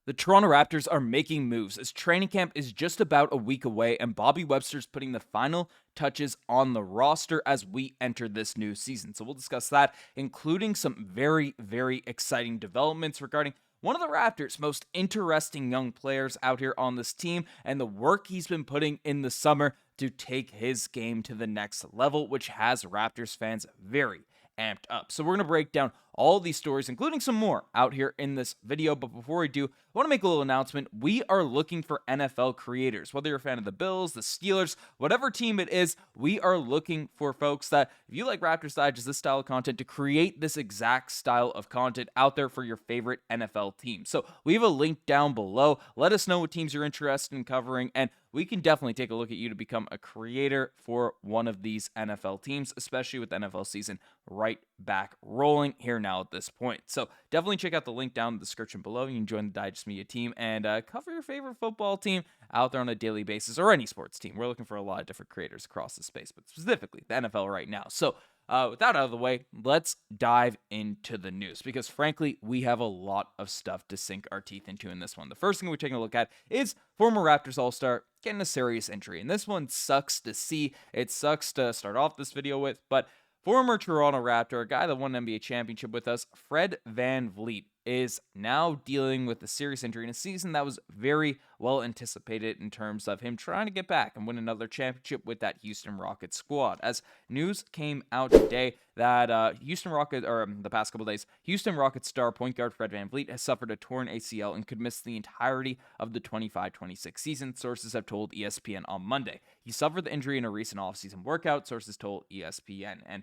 The Toronto Raptors are making moves as training camp is just about a week away, and Bobby Webster's putting the final touches on the roster as we enter this new season. So we'll discuss that, including some very, very exciting developments regarding one of the Raptors' most interesting young players out here on this team and the work he's been putting in the summer to take his game to the next level, which has Raptors fans very amped up. So we're going to break down all these stories, including some more out here in this video. But before we do, I want to make a little announcement. We are looking for NFL creators. Whether you're a fan of the Bills, the Steelers, whatever team it is, we are looking for folks that, if you like Raptors Digest, this style of content, to create this exact style of content out there for your favorite NFL team. So we have a link down below. Let us know what teams you're interested in covering, and we can definitely take a look at you to become a creator for one of these NFL teams, especially with the NFL season right back rolling here now at this point. So definitely check out the link down in the description below. You can join the Digest Media team and cover your favorite football team out there on a daily basis, or any sports team. We're looking for a lot of different creators across the space, but specifically the NFL right now. So with that out of the way, let's dive into the news, because frankly, we have a lot of stuff to sink our teeth into in this one. The first thing we're taking a look at is former Raptors All-Star getting a serious injury, and this one sucks to see. It sucks to start off this video with, but former Toronto Raptor, a guy that won an NBA championship with us, Fred VanVleet, is now dealing with a serious injury in a season that was very well anticipated in terms of him trying to get back and win another championship with that Houston Rockets squad. As news came out today that the past couple days, Houston Rockets star point guard Fred VanVleet has suffered a torn ACL and could miss the entirety of the 25-26 season, sources have told ESPN on Monday. He suffered the injury in a recent offseason workout, sources told ESPN, and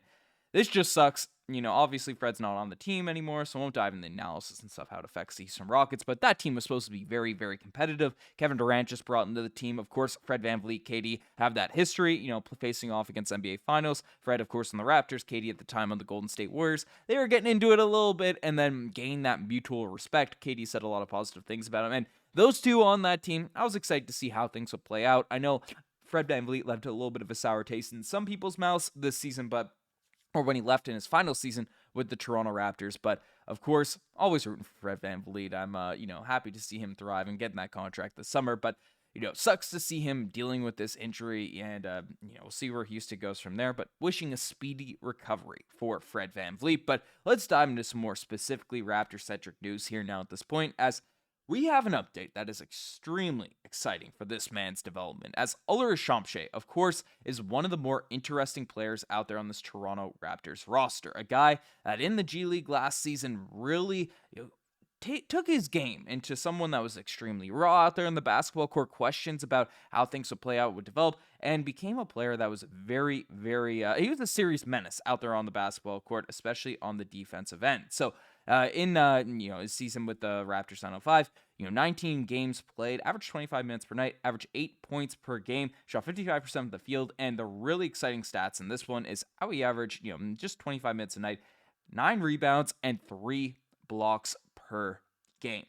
this just sucks. Obviously Fred's not on the team anymore, so I won't dive into the analysis and stuff, how it affects the Houston Rockets, but that team was supposed to be very, very competitive. Kevin Durant just brought into the team. Of course, Fred VanVleet, KD have that history, facing off against NBA Finals. Fred, of course, on the Raptors, KD at the time on the Golden State Warriors. They were getting into it a little bit and then gained that mutual respect. KD said a lot of positive things about him, and those two on that team, I was excited to see how things would play out. I know Fred VanVleet left a little bit of a sour taste in some people's mouths this season, or when he left in his final season with the Toronto Raptors. But of course, always rooting for Fred VanVleet. I'm, happy to see him thrive and getting that contract this summer. But, sucks to see him dealing with this injury, and, we'll see where Houston goes from there. But wishing a speedy recovery for Fred VanVleet. But let's dive into some more specifically Raptor-centric news here now at this point, as we have an update that is extremely exciting for this man's development, as Ulrich Chomche, of course, is one of the more interesting players out there on this Toronto Raptors roster. A guy that in the G League last season really took his game into someone that was extremely raw out there in the basketball court, questions about how things would play out, would develop, and became a player that was very, very, he was a serious menace out there on the basketball court, especially on the defensive end. So in his season with the Raptors 905, 19 games played, averaged 25 minutes per night, averaged 8 points per game, shot 55% of the field, and the really exciting stats in this one is how he averaged, just 25 minutes a night, 9 rebounds, and 3 blocks per game.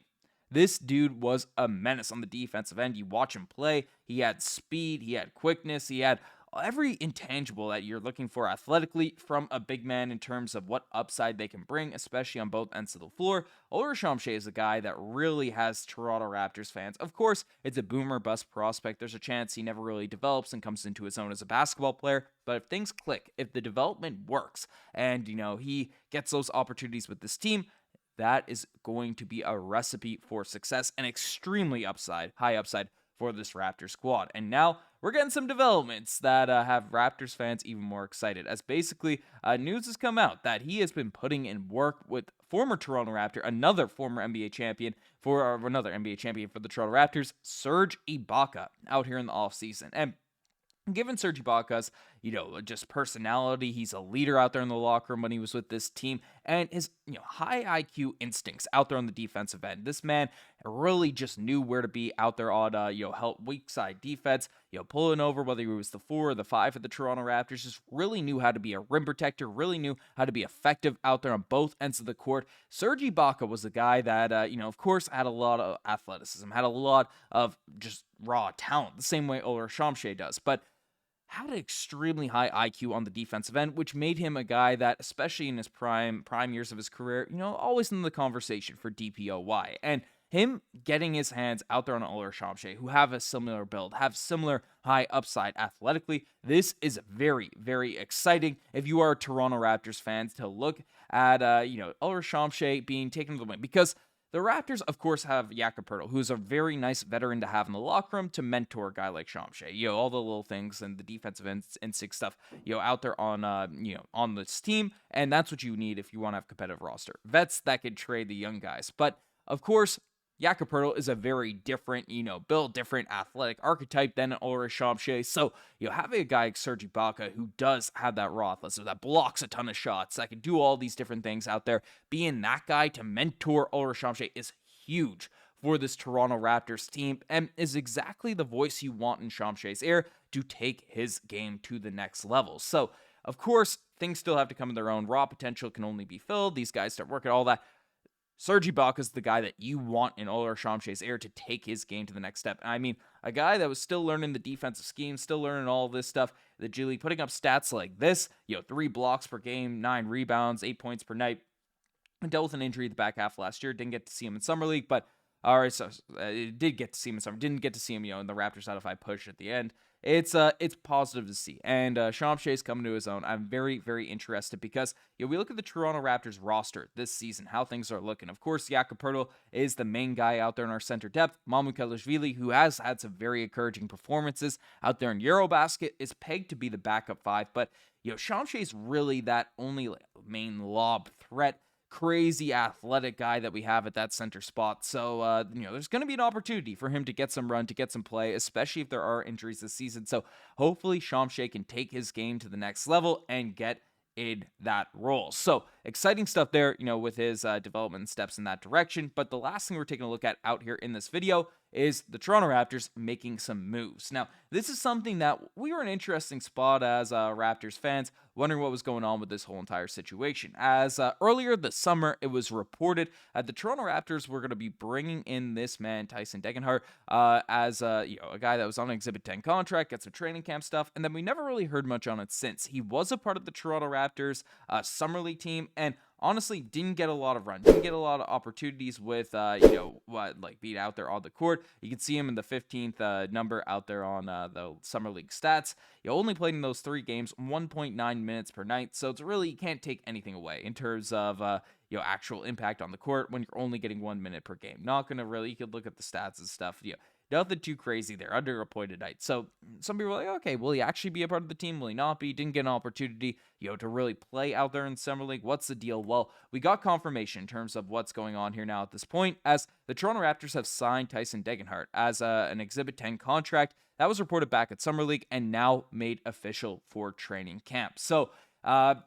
This dude was a menace on the defensive end. You watch him play, he had speed, he had quickness, he had every intangible that you're looking for athletically from a big man in terms of what upside they can bring, especially on both ends of the floor. Ulrich Chomche is a guy that really has Toronto Raptors fans. Of course, it's a boomer bust prospect. There's a chance he never really develops and comes into his own as a basketball player. But if things click, if the development works, and he gets those opportunities with this team, that is going to be a recipe for success and extremely high upside for this Raptors squad. And now we're getting some developments that have Raptors fans even more excited, as basically news has come out that he has been putting in work with former Toronto Raptor, another NBA champion for the Toronto Raptors, Serge Ibaka, out here in the offseason. And given Serge Ibaka's, just personality, he's a leader out there in the locker room when he was with this team, and his, high IQ instincts out there on the defensive end. This man really just knew where to be out there on, help weak side defense, pulling over, whether he was the 4 or the 5 for the Toronto Raptors, just really knew how to be a rim protector, really knew how to be effective out there on both ends of the court. Serge Ibaka was a guy that, of course, had a lot of athleticism, had a lot of just raw talent, the same way Ulrich Chomche does, but had an extremely high IQ on the defensive end, which made him a guy that, especially in his prime years of his career, always in the conversation for DPOY. And him getting his hands out there on Ulrich Chomche, who have a similar build, have similar high upside athletically, this is very, very exciting if you are Toronto Raptors fans to look at, Ulrich Chomche being taken to the win, because the Raptors, of course, have Jakob Poeltl, who's a very nice veteran to have in the locker room to mentor a guy like Chomche. All the little things and the defensive instinct stuff, out there on, on this team. And that's what you need if you want to have a competitive roster. Vets that can trade the young guys. But, of course, Jakob Poeltl is a very different, build, different athletic archetype than Ulrich Chomche. So, having a guy like Serge Ibaka who does have that raw athleticism, that blocks a ton of shots, that can do all these different things out there, being that guy to mentor Ulrich Chomche is huge for this Toronto Raptors team and is exactly the voice you want in Chomche's ear to take his game to the next level. So, of course, things still have to come in their own. Raw potential can only be filled. These guys start working all that. Serge Ibaka is the guy that you want in Ulrich Chomche's ear to take his game to the next step. I mean, a guy that was still learning the defensive scheme, still learning all this stuff, the G League, putting up stats like this, 3 blocks per game, 9 rebounds, 8 points per night. Dealt with an injury the back half last year. Didn't get to see him in Summer League, but did get to see him in Summer. Didn't get to see him, in the Raptors out of 5 push at the end. It's positive to see. And Chomche's coming to his own. I'm very, very interested because we look at the Toronto Raptors roster this season, how things are looking. Of course, Jakob Poeltl is the main guy out there in our center depth. Immanuel, who has had some very encouraging performances out there in Eurobasket, is pegged to be the backup 5. But Chomche's really that only main lob threat. Crazy athletic guy that we have at that center spot. So, there's going to be an opportunity for him to get some run, to get some play, especially if there are injuries this season. So hopefully Chomche can take his game to the next level and get in that role. So exciting stuff there, with his development steps in that direction. But the last thing we're taking a look at out here in this video is the Toronto Raptors making some moves. Now, this is something that we were in an interesting spot as Raptors fans, wondering what was going on with this whole entire situation. As earlier this summer, it was reported that the Toronto Raptors were going to be bringing in this man, Tyson Degenhart, as a guy that was on an Exhibit 10 contract, got some training camp stuff, and then we never really heard much on it since. He was a part of the Toronto Raptors Summer League team, and honestly, didn't get a lot of run, didn't get a lot of opportunities with, being out there on the court. You can see him in the 15th number out there on the Summer League stats. Only played in those 3 games, 1.9 minutes per night, so it's really, you can't take anything away in terms of, actual impact on the court when you're only getting 1 minute per game. Not going to really, you could look at the stats and stuff, nothing too crazy there, underreported night. So some people are like, okay, will he actually be a part of the team? Will he not be? Didn't get an opportunity, to really play out there in Summer League. What's the deal? Well, we got confirmation in terms of what's going on here now at this point, as the Toronto Raptors have signed Tyson Degenhart as an Exhibit 10 contract. That was reported back at Summer League and now made official for training camp. So,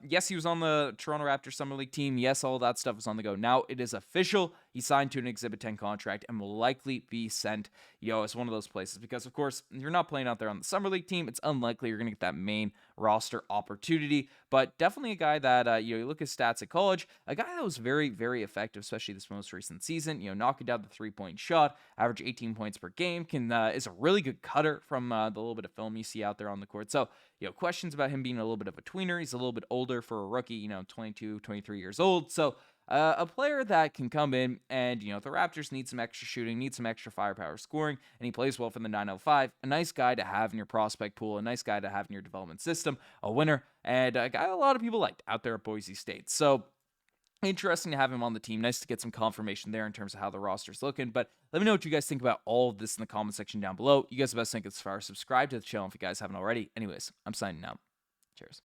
yes, he was on the Toronto Raptors Summer League team. Yes, all that stuff is on the go. Now it is official. He signed to an Exhibit 10 contract and will likely be sent, as one of those places. Because, of course, you're not playing out there on the Summer League team. It's unlikely you're going to get that main roster opportunity. But definitely a guy that, you look at stats at college, a guy that was very, very effective, especially this most recent season. Knocking down the 3-point shot, average 18 points per game, is a really good cutter from the little bit of film you see out there on the court. So, questions about him being a little bit of a tweener. He's a little bit older for a rookie, 22, 23 years old. So, a player that can come in and, if the Raptors need some extra shooting, need some extra firepower scoring, and he plays well from the 905, a nice guy to have in your prospect pool, a nice guy to have in your development system, a winner, and a guy a lot of people liked out there at Boise State. So, interesting to have him on the team. Nice to get some confirmation there in terms of how the roster's looking. But let me know what you guys think about all of this in the comment section down below. You guys have best think as far as subscribe to the channel if you guys haven't already. Anyways, I'm signing out. Cheers.